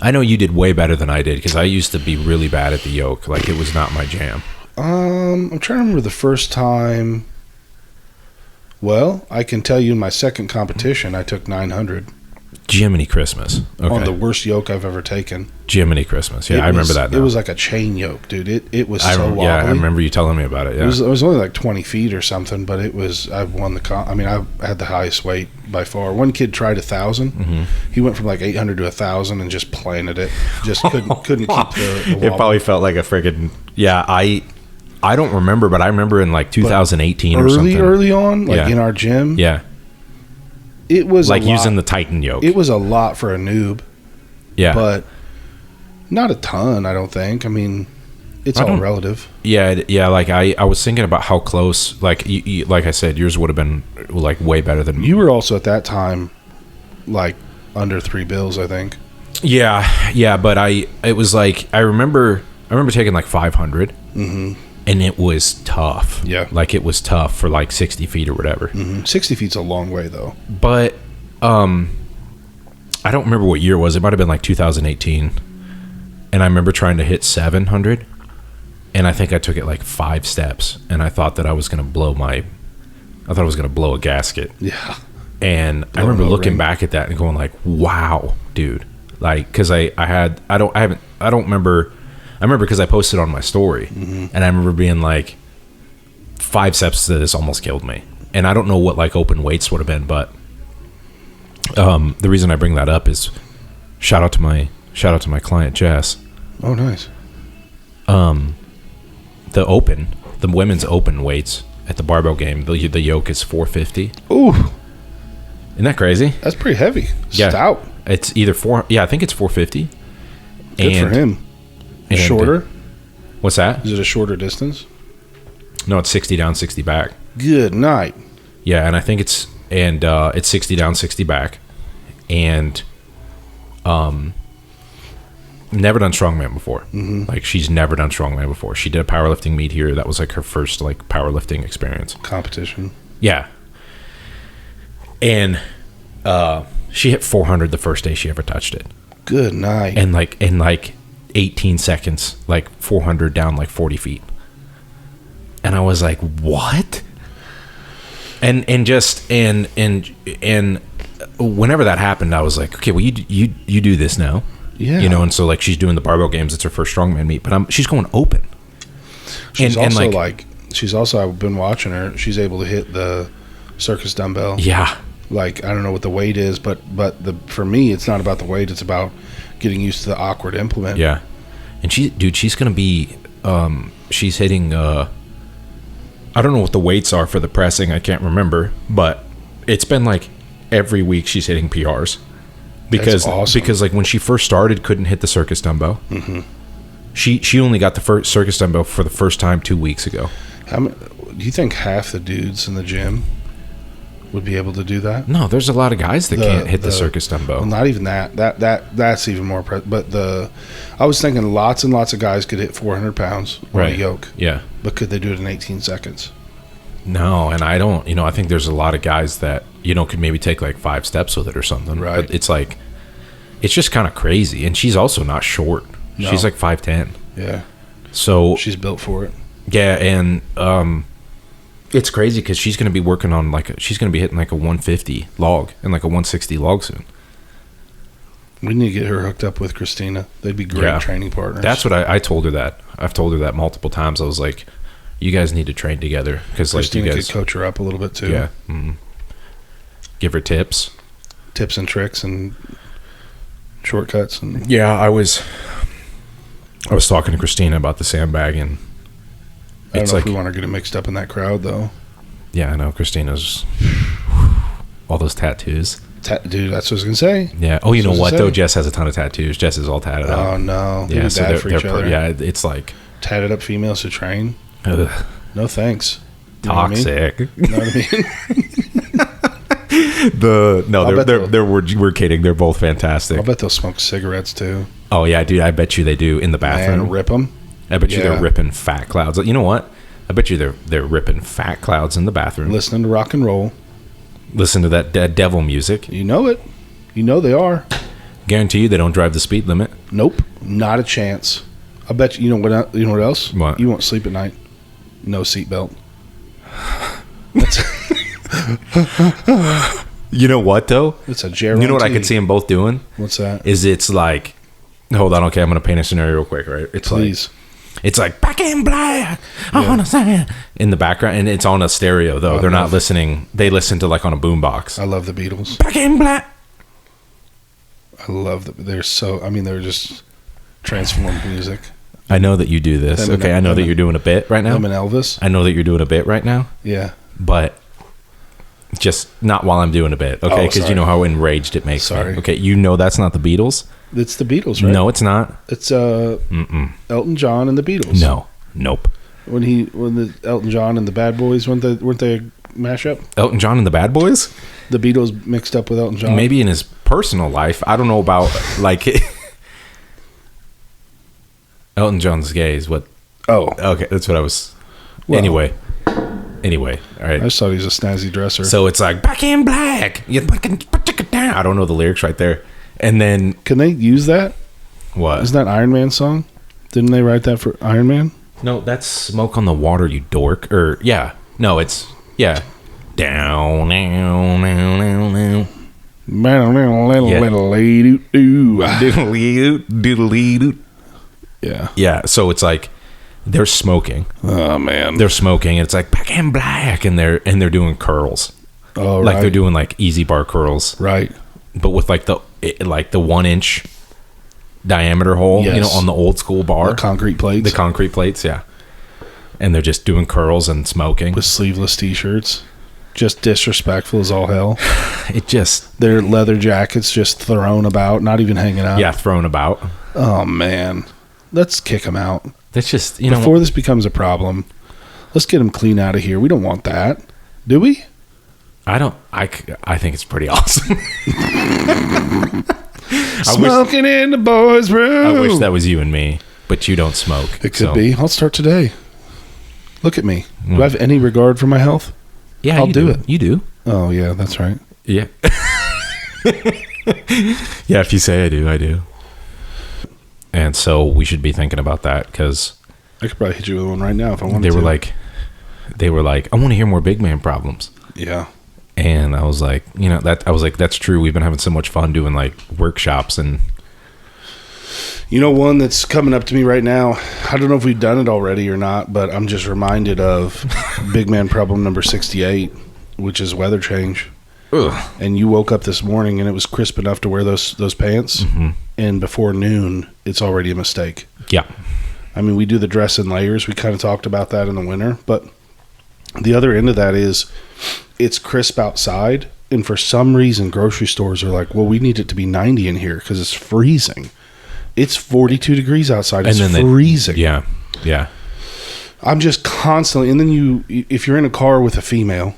I know you did way better than I did because I used to be really bad at the yoke. Like it was not my jam. I'm trying to remember the first time. Well, I can tell you in my second competition, I took 900 Jiminy Christmas. Okay. on the worst yoke I've ever taken. Jiminy Christmas. Yeah, It I remember was- that now. It was like a chain yoke, dude. It was so wobbly. yeah, I remember you telling me about it. Yeah. It was only like 20 feet or something, but it was. I won the. I mean, I had the highest weight by far. One kid tried 1,000. Mm-hmm. He went from like 800 to 1,000 and just planted it. Just couldn't keep the It wobble. probably felt like a friggin' yeah. I don't remember, but I remember in like 2018 or something. early on, like Yeah. in our gym. Yeah, It was like a lot. using the Titan yoke. It was a lot for a noob, yeah, but not a ton. I don't think. I mean, it's I all don't- relative. yeah. Like I was thinking about how close. Like you, like I said, yours would have been like way better than You were also at that time, like under $3 bills, I think. Yeah, but it was like I remember taking like 500, and it was tough. Yeah. like it was tough for like 60 feet or whatever. 60 feet's a long way, though. But I don't remember what year it was. It might have been like 2018, and I remember trying to hit 700, and I think I took it like 5 steps, and I thought that I was gonna blow a gasket. Yeah. And I Blowing remember a looking ring. back at that and going like, wow, dude. Like, cause I don't remember. I remember because I posted on my story, and I remember being like, 5 steps to this almost killed me. And I don't know what like open weights would have been, but the reason I bring that up is shout out to my client Jess. Oh, nice. The open the women's open weights at the barbell game, the yoke is 450. Ooh, Isn't that crazy? that's pretty heavy. Yeah. Stout. It's either I think it's 450. Good for him. and- Shorter? What's that? Is it a shorter distance? No, it's 60 down, 60 back. Good night. Yeah, and I think it's 60 down, 60 back, and never done strongman before. Mm-hmm. Like she's never done strongman before. She did a powerlifting meet here. That was like her first like powerlifting experience. Competition. Yeah, and she hit 400 the first day she ever touched it, Good night. and like in like 18 seconds, like 400 down like 40 feet, and I was like, what? And whenever that happened, I was like, okay, well, you do this now, Yeah. you know. And so like she's doing the barbell games. It's her first strongman meet, but she's going open. She's and also like she's also, I've been watching her. She's able to hit the circus dumbbell. yeah, Like, I don't know what the weight is, but for me, it's not about the weight. It's about getting used to the awkward implement. yeah. And she's gonna be she's hitting I don't know what the weights are for the pressing. I can't remember, but it's been like every week she's hitting PRs because That's awesome. because like when she first started, couldn't hit the circus dumbbell. Mm-hmm. She only got the first circus dumbbell for the first time 2 weeks ago. Do you think half the dudes in the gym would be able to do that? No, there's a lot of guys that can't hit the circus dumbbell. Well, not even that. That's even more. But I was thinking lots and lots of guys could hit 400 pounds on a yoke. Yeah. But could they do it in 18 seconds? No, and I don't. You know, I think there's a lot of guys that could maybe take like 5 steps with it or something. Right. But it's like, it's just kind of crazy. And she's also not short. No. She's like 5'10". Yeah. So She's built for it. yeah, and it's crazy because she's going to be working on she's going to be hitting like a 150 log and like a 160 log soon. We need to get her hooked up with Christina. They'd be great Yeah. training partners. That's what I told her that. I've told her that multiple times. I was like, you guys need to train together because like you Christina guys could coach her up a little bit too. yeah. Give her tips. Tips and tricks and shortcuts and Yeah, I was talking to Christina about the sandbag, and I don't it's know like, if we want to get it mixed up in that crowd though. yeah, I know Christina's all those tattoos. Dude, that's what I was gonna say. Yeah. Oh, you know That's what I what was though? gonna say. Jess has a ton of tattoos. Jess is all tatted up. Oh no. Yeah, They're so bad for each other. yeah, it's like Tatted up females to train. ugh, No thanks. You know what I mean? toxic. You know what I mean? We're kidding. They're both fantastic. I'll bet they'll smoke cigarettes too. Oh yeah, dude. I bet you they do in the bathroom. And rip them. I bet you Yeah. they're ripping fat clouds. You know what? I bet you they're ripping fat clouds in the bathroom. Listening to rock and roll. Listen to that devil music. You know it. You know they are. Guarantee you they don't drive the speed limit. Nope. Not a chance. I bet you know what else? What? You won't sleep at night. No seatbelt. You know what though? It's a guarantee. You know what I could see them both doing? What's that? Is it's like, hold on, okay, I'm gonna paint a scenario real quick, right? It's Please. like, it's like back in black on a sand in the background, and it's on a stereo though. They're not listening. They listen to like on a boombox. I love the Beatles. Back in black. I love that. They're just transformed music. I know that you do this. Them and- Okay, I know them that and- you're doing a bit right now. Them and Elvis. I know that you're doing a bit right now, Yeah. but just not while I'm doing a bit, okay? Oh, Because you sorry. know how enraged it makes Sorry. me. Okay, you know that's not the Beatles. It's the Beatles, right? No, it's not. It's Elton John and the Beatles. No, nope. When the Elton John and the Bad Boys weren't they a mashup? Elton John and the Bad Boys? The Beatles mixed up with Elton John. Maybe in his personal life. I don't know about like Elton John's gay is what. Oh, Okay, that's what I was. Well. Anyway, all right. I just thought he was a snazzy dresser. So it's like back in black. I don't know the lyrics right there. And then Can they use that? what? Isn't that Iron Man song? Didn't they write that for Iron Man? No, that's Smoke on the Water, you dork. Or yeah, no, it's yeah. Down, down, down, down, down. Doodly-doot. Yeah. Yeah, so it's like they're smoking. Oh man. They're smoking, and it's like back in black, and they're doing curls, Oh like right. they're doing like easy bar curls, Right. but with like the 1 inch diameter hole, Yes. on the old school bar, The concrete plates. the concrete plates. Yeah, and they're just doing curls and smoking. With sleeveless t-shirts. Just disrespectful as all hell. It just... Their leather jackets just thrown about, not even hanging out. Yeah, thrown about. Oh, man. Let's kick them out. That's just, Before this becomes a problem, let's get them clean out of here. We don't want that. Do we? I think it's pretty awesome. Smoking in the boys' room. I wish that was you and me, but you don't smoke. It could be. I'll start today. Look at me. Do I have any regard for my health? Yeah, I'll do it. You do. Oh, yeah, that's right. Yeah. Yeah, if you say I do, I do. And so we should be thinking about that because I could probably hit you with one right now if I wanted they to. They were like, I want to hear more big man problems. Yeah. And I was like, that's true. We've been having so much fun doing like workshops and. One that's coming up to me right now, I don't know if we've done it already or not, but I'm just reminded of big man problem number 68, which is weather change. Ugh. And you woke up this morning and it was crisp enough to wear those pants, and before noon, it's already a mistake. Yeah. I mean, we do the dress in layers. We kind of talked about that in the winter, but the other end of that is it's crisp outside, and for some reason, grocery stores are like, well, we need it to be 90 in here because it's freezing. It's 42 degrees outside. It's freezing. Yeah. Yeah. I'm just constantly, and then if you're in a car with a female,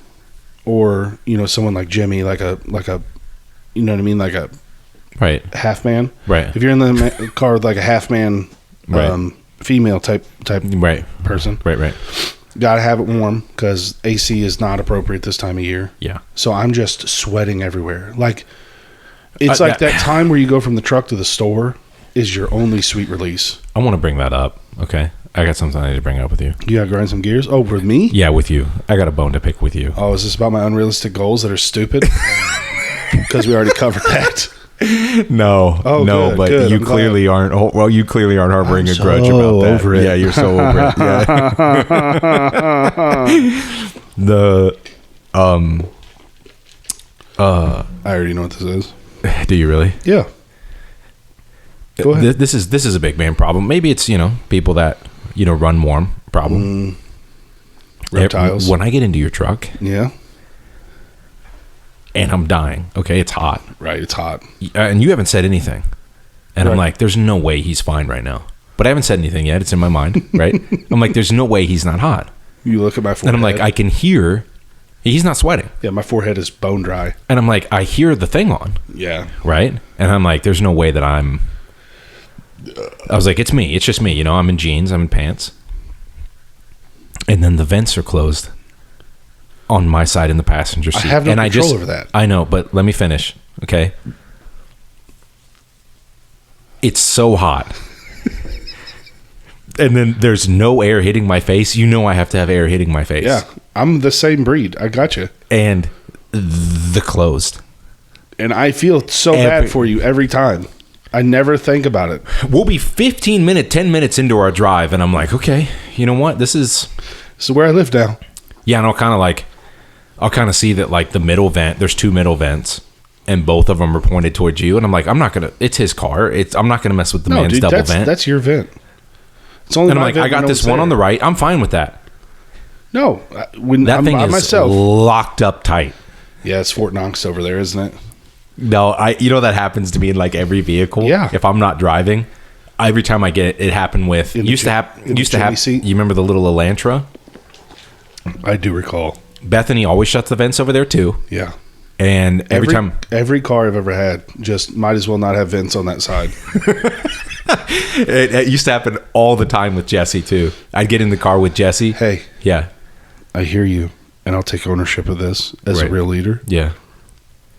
or someone like Jimmy, like a, you know what I mean, like a right half man. Right. If you're in the car with like a half man, right. Female type right person. Right. Gotta have it warm because AC is not appropriate this time of year. Yeah. So I'm just sweating everywhere. Like it's like that time where you go from the truck to the store is your only sweet release. I want to bring that up. Okay. I got something I need to bring up with you. You gotta grind some gears? Oh, with me? Yeah, with you. I got a bone to pick with you. Oh, is this about my unrealistic goals that are stupid? Because we already covered that. No. Oh, no, good, but good. you clearly aren't. Well, you clearly aren't harboring a grudge about that. Over it. Yeah, you're so over it. Yeah. I already know what this is. Do you really? Yeah. Go ahead. This is a big man problem. Maybe it's people that run warm problem. Reptiles. When I get into your truck, Yeah. and I'm dying. Okay, it's hot. Right, it's hot. And you haven't said anything. And I'm Right. like, there's no way he's fine right now. But I haven't said anything yet. It's in my mind, right? I'm like, there's no way he's not hot. You look at my forehead. And I'm like, I can hear he's not sweating. Yeah, my forehead is bone dry. And I'm like, I hear the thing on, Yeah. right? And I'm like, there's no way that I was like, it's me. It's just me. I'm in jeans. I'm in pants. And then the vents are closed on my side in the passenger seat. I have no control over that. I know, but let me finish, okay? It's so hot. And then there's no air hitting my face. I have to have air hitting my face. Yeah, I'm the same breed. I got you. And the closed. And I feel so bad for you every time. I never think about it. We'll be 10 minutes into our drive, and I'm like, okay, you know what? This is where I live now. Yeah, and I'll kind of see that like the middle vent, there's two middle vents, and both of them are pointed towards you, and I'm like, it's his car. I'm not gonna mess with the man's double vent. That's your vent. It's only. And I'm like, I got this one on the right. I'm fine with that. No, when that I'm thing by is myself. Locked up tight. Yeah, it's Fort Knox over there, isn't it? No, that happens to me in like every vehicle. Yeah. If I'm not driving, every time I get it happened with used to have. Seat? You remember the little Elantra? I do recall. Bethany always shuts the vents over there too. Yeah. And every car I've ever had just might as well not have vents on that side. it used to happen all the time with Jesse too. I'd get in the car with Jesse. Hey. Yeah. I hear you, and I'll take ownership of this as a real leader. Yeah.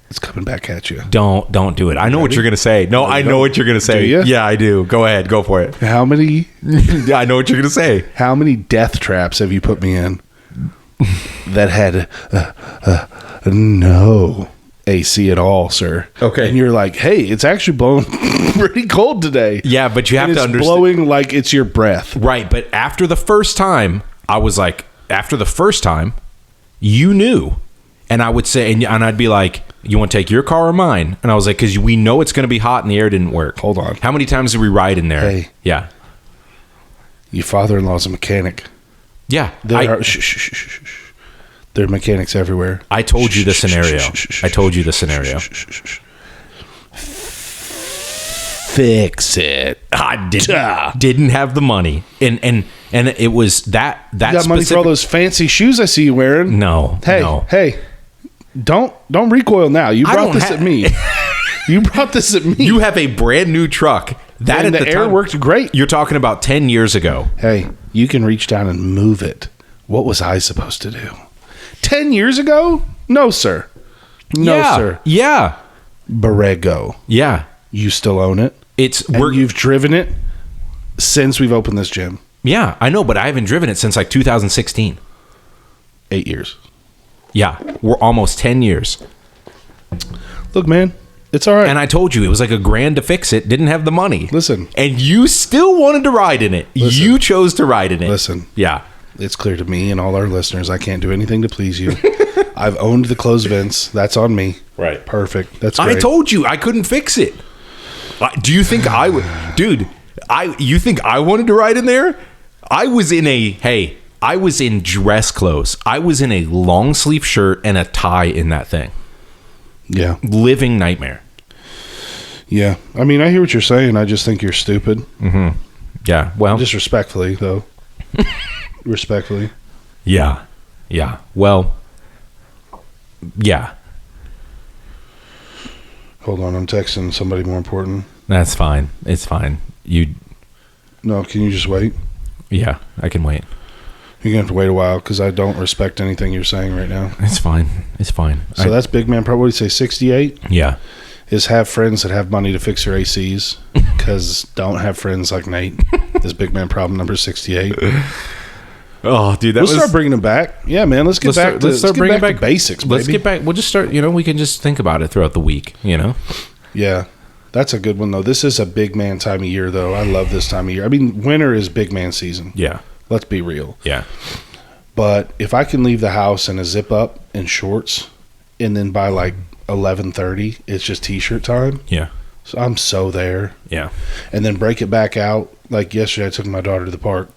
It's coming back at you. Don't do it. I know what you're going to say. No, I know what you're going to say. Do you? Yeah, I do. Go ahead. Go for it. How many? Yeah, I know what you're going to say. How many death traps have you put me in that had no AC at all, sir? Okay. And you're like, hey, it's actually blowing pretty cold today. Yeah, but you have to understand. It's blowing like it's your breath. Right, but after the first time, I was like, you knew. And I would say, and I'd be like, you want to take your car or mine? And I was like, because we know it's going to be hot and the air didn't work. Hold on. How many times did we ride in there? Hey. Yeah. Your father-in-law's a mechanic. Yeah. There are there are mechanics everywhere. I told you the scenario. I told you the scenario. Fix it. I didn't have the money. And it was that You got money for all those fancy shoes I see you wearing? No. Hey. Don't recoil now. You brought this at me. You brought this at me. You have a brand new truck. That and at the the air time, worked great. You're talking about 10 years ago. Hey, you can reach down and move it. What was I supposed to do? 10 years ago? No, sir. No, sir. Yeah. Borrego. Yeah. You still own it? And you've driven it since we've opened this gym. Yeah, I know, but I haven't driven it since like 2016. 8 years. Yeah, we're almost 10 years. Look, man, it's all right. And I told you, it was like $1,000 to fix it. Didn't have the money. Listen. And you still wanted to ride in it. Listen. You chose to ride in it. Listen. Yeah. It's clear to me and all our listeners, I can't do anything to please you. I've owned the closed vents. That's on me. Right. Perfect. That's great. I told you I couldn't fix it. Do you think I would? Dude, you think I wanted to ride in there? I was in dress clothes. I was in a long sleeve shirt and a tie in that thing. Yeah. Living nightmare. Yeah. I mean, I hear what you're saying. I just think you're stupid. Mm-hmm. Yeah. Well, just respectfully, though. Respectfully. Yeah. Yeah. Well, yeah. Hold on. I'm texting somebody more important. That's fine. It's fine. No, can you just wait? Yeah, I can wait. You're going to have to wait a while because I don't respect anything you're saying right now. It's fine. It's fine. So that's big man, probably say 68. Yeah. Is have friends that have money to fix your ACs because don't have friends like Nate. This big man problem number 68. Oh, dude, we'll start bringing them back. Yeah, man, let's get back to basics, baby. Let's get back. We'll just start, we can just think about it throughout the week, Yeah. That's a good one, though. This is a big man time of year, though. I love this time of year. I mean, winter is big man season. Yeah. Let's be real. Yeah. But if I can leave the house in a zip up and shorts, and then by like 11:30, it's just t-shirt time. Yeah. So I'm so there. Yeah. And then break it back out. Like yesterday, I took my daughter to the park.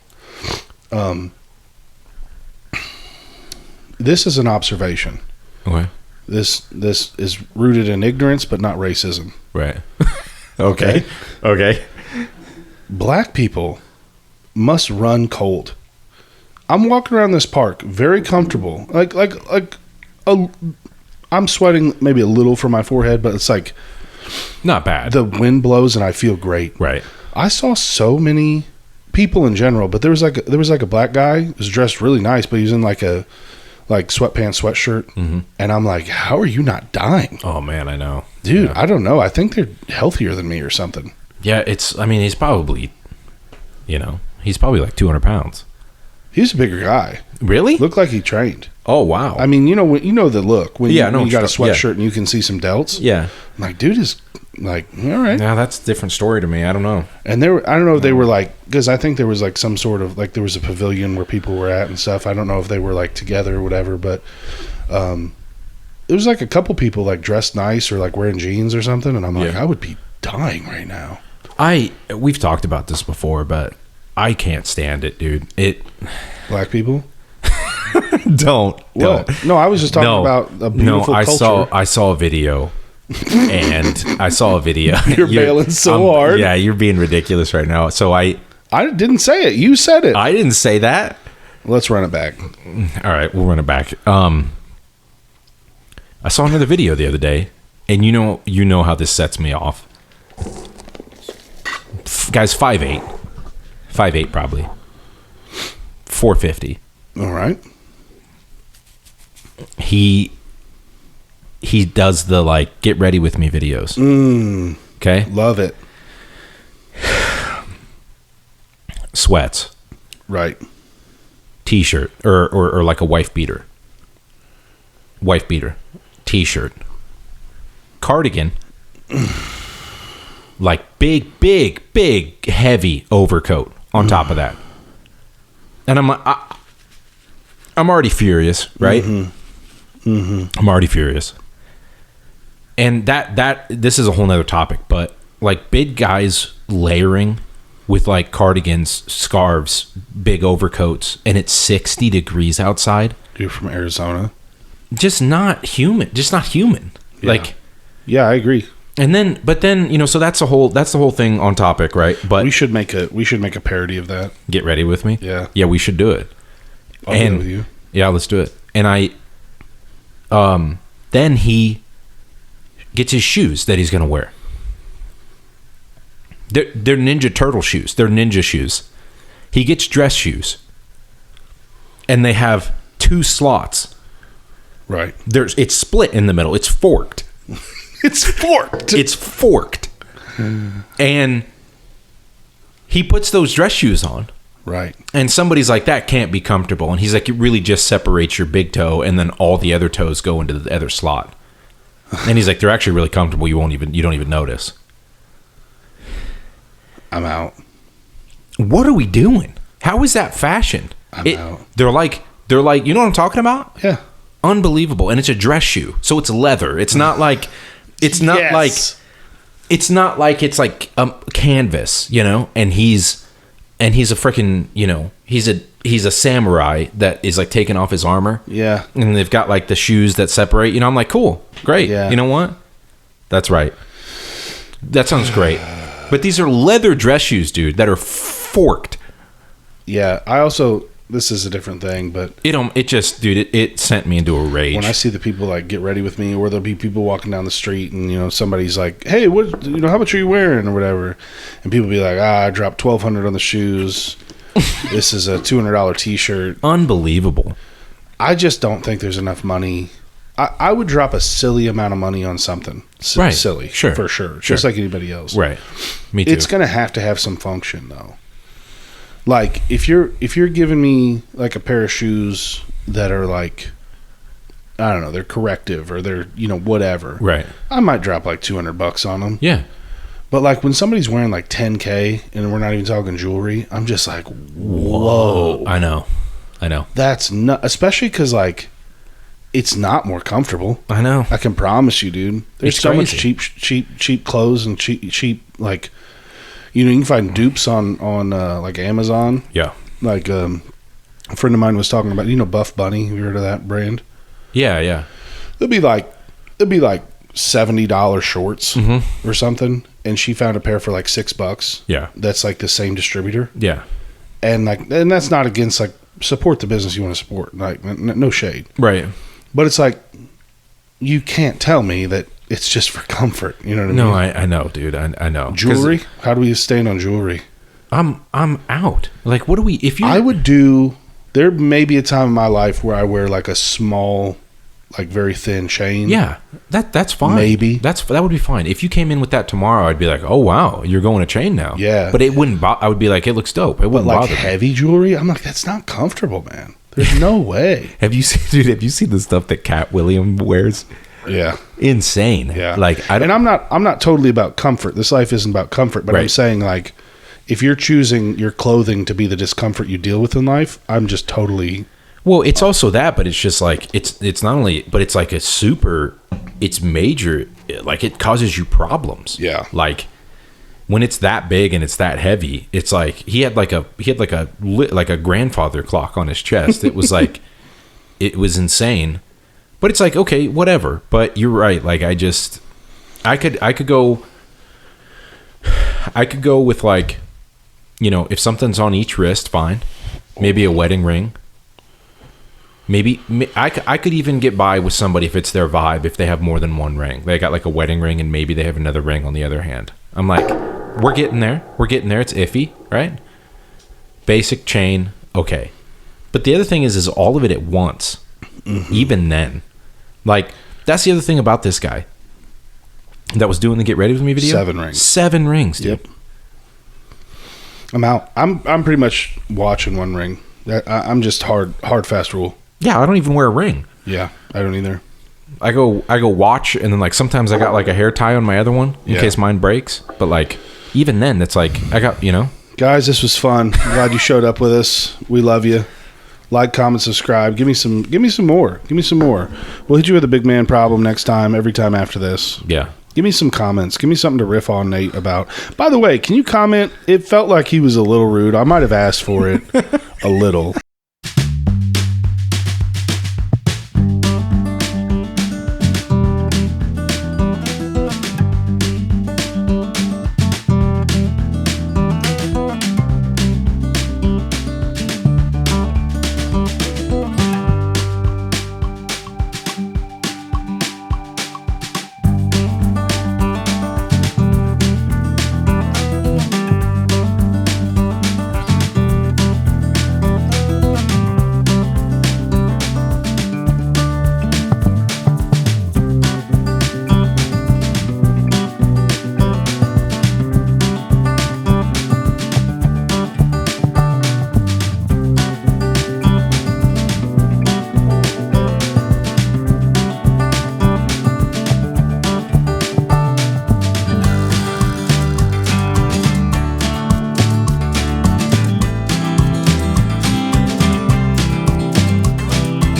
This is an observation. Okay. This is rooted in ignorance, but not racism. Right. Okay. Black people must run cold. I'm walking around this park very comfortable. I'm sweating maybe a little from my forehead, but it's like not bad. The wind blows and I feel great. Right. I saw so many people in general, but there was like a black guy who was dressed really nice, but he was in like a sweatpants, sweatshirt. Mm-hmm. And I'm like, how are you not dying? Oh man, I know. Dude, yeah. I don't know. I think they're healthier than me or something. Yeah, he's probably, he's probably like 200 pounds. He's a bigger guy. Really? Looked like he trained. Oh, wow. I mean, you know the look. When you got a sweatshirt yeah. and you can see some delts. Yeah. I'm like, dude is like, all right. Yeah, that's a different story to me. I don't know. And I don't know if they were like, because I think there was like some sort of, like there was a pavilion where people were at and stuff. I don't know if they were like together or whatever, but it was like a couple people like dressed nice or like wearing jeans or something. And I'm like, I would be dying right now. We've talked about this before, but I can't stand it, dude. Black people? Don't. No, I was just talking about a beautiful culture. I saw a video. And I saw a video. You're bailing so hard. Yeah, you're being ridiculous right now. So I didn't say it. You said it. I didn't say that. Let's run it back. All right, we'll run it back. I saw another video the other day, and you know how this sets me off. Guy's 5'8", probably 450. All right. He does the like get ready with me videos. Okay, love it. Sweats, right? T-shirt or like a wife beater, T-shirt, cardigan, like big heavy overcoat on top of that, and I'm already furious, right? I'm already furious. And that this is a whole nother topic, but like big guys layering with like cardigans, scarves, big overcoats, and it's 60 degrees outside. You're from Arizona. Just not human. Just not human. Yeah. Like, yeah, I agree. and then, but then, you know, so that's the whole thing on topic, right? But we should make a parody of that. get ready with me. Yeah, we should do it. I'll do it with you. Yeah, let's do it. And then he gets his shoes that he's gonna wear. They're Ninja Turtle shoes. They're ninja shoes. He gets dress shoes, and they have 2 slots. Right. It's split in the middle. It's forked. It's forked. It's forked. And he puts those dress shoes on. Right. And somebody's like, that can't be comfortable. And he's like, it really just separates your big toe, and then all the other toes go into the other slot. And he's like, they're actually really comfortable. You don't even notice. I'm out. What are we doing? How is that fashion? I'm out. They're like, you know what I'm talking about? Yeah. Unbelievable. And it's a dress shoe, so it's leather. It's not like it's not Yes. like it's like canvas, you know. And he's a freaking, you know, he's a samurai that is like taking off his armor. Yeah. And they've got like the shoes that separate. You know, I'm like, cool, great. Yeah. You know what? That's right. That sounds great. But these are leather dress shoes, dude, that are forked. Yeah. This is a different thing, but it sent me into a rage. when I see the people like get ready with me, or there'll be people walking down the street, and you know somebody's like, "Hey, what? You know, how much are you wearing?" or whatever, and people be like, "I dropped $1,200 on the shoes. This is a $200 T-shirt." Unbelievable. I just don't think there's enough money. I would drop a silly amount of money on something. Right. Silly, Sure. for sure, just like anybody else. Right. Me too. It's gonna have to have some function though. Like if you're giving me like a pair of shoes that are like, I don't know, they're corrective or they're, you know, whatever. Right. I might drop like $200 on them. Yeah. But like when somebody's wearing like $10K and we're not even talking jewelry, I'm just like, whoa. I know. That's not, especially because like it's not more comfortable. I know. I can promise you, dude. There's It's so much crazy. cheap clothes and cheap like, you know, you can find dupes on like Amazon. Yeah. Like a friend of mine was talking about, you know, Buff Bunny. Have you heard of that brand? Yeah. It'd be like $70 shorts or something, and she found a pair for like $6. Yeah. That's like the same distributor. Yeah. And that's not against like support the business you want to support. Like no shade. Right. But it's like you can't tell me that it's just for comfort. You know what I No, mean? I know, dude. I know. Jewelry? How do we stand on jewelry? I'm out. Like, what do we? If you, I would do. There may be a time in my life where I wear like a small, like very thin chain. Yeah, that's fine. Maybe. that would be fine. If you came in with that tomorrow, I'd be like, oh wow, you're going a chain now. Yeah. But it wouldn't. I would be like, it looks dope. It But wouldn't like bother me. heavy jewelry, I'm like, that's not comfortable, man. There's no way. Have you seen, dude? Have you seen the stuff that Cat William wears? Yeah. Insane. Yeah. Like, I don't. And I'm not totally about comfort. This life isn't about comfort, but I'm Right. saying like, if you're choosing your clothing to be the discomfort you deal with in life, I'm just totally. Well, it's also that, but it's just like it's not only, but it's like it's major. Like, it causes you problems. Yeah. Like, when it's that big and it's that heavy, it's like he had like a grandfather clock on his chest. It was like it was insane. But it's like, okay, whatever. But you're right. Like, I could go with, like, you know, if something's on each wrist, fine. Maybe a wedding ring. Maybe I could even get by with somebody if it's their vibe, if they have more than one ring. They got like a wedding ring and maybe they have another ring on the other hand. I'm like, we're getting there. It's iffy, right? Basic chain, okay. But the other thing is all of it at once. Mm-hmm. Even then. Like, that's the other thing about this guy that was doing the Get Ready With Me video. 7 rings, dude. Yep. I'm out. I'm pretty much watching one ring. I'm just hard fast rule. Yeah, I don't even wear a ring. Yeah, I don't either. I go watch, and then like sometimes I got like a hair tie on my other one in case mine breaks. But like even then, that's like I got, you know. Guys, this was fun. I'm glad you showed up with us. We love you. Like, comment, subscribe. Give me some more. We'll hit you with a big man problem next time. Every time after this. Yeah. Give me some comments. Give me something to riff on Nate about. By the way, can you comment? It felt like he was a little rude. I might have asked for it a little.